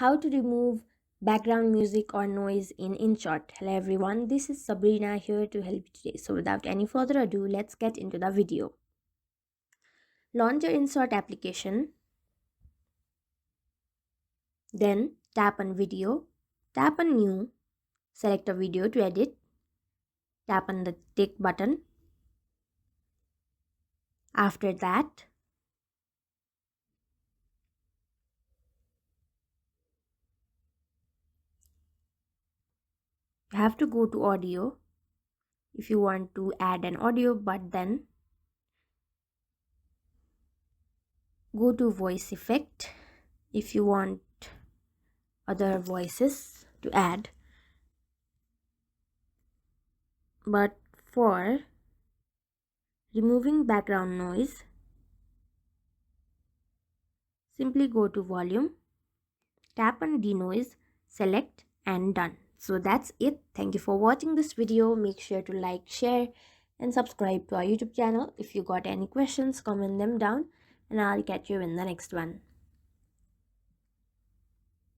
How to remove background music or noise in InShot. Hello everyone, this is Sabrina here to help you today. So without any further ado, let's get into the video. Launch your InShot application, then tap on video, tap on new, select a video to edit, tap on the tick button. After that, you have to go to audio if you want to add an audio, but then go to voice effect if you want other voices to add. But for removing background noise, simply go to volume, tap on denoise, select and done. So that's it. Thank you for watching this video. Make sure to like, share and subscribe to our YouTube channel. If you got any questions, comment them down and I'll catch you in the next one.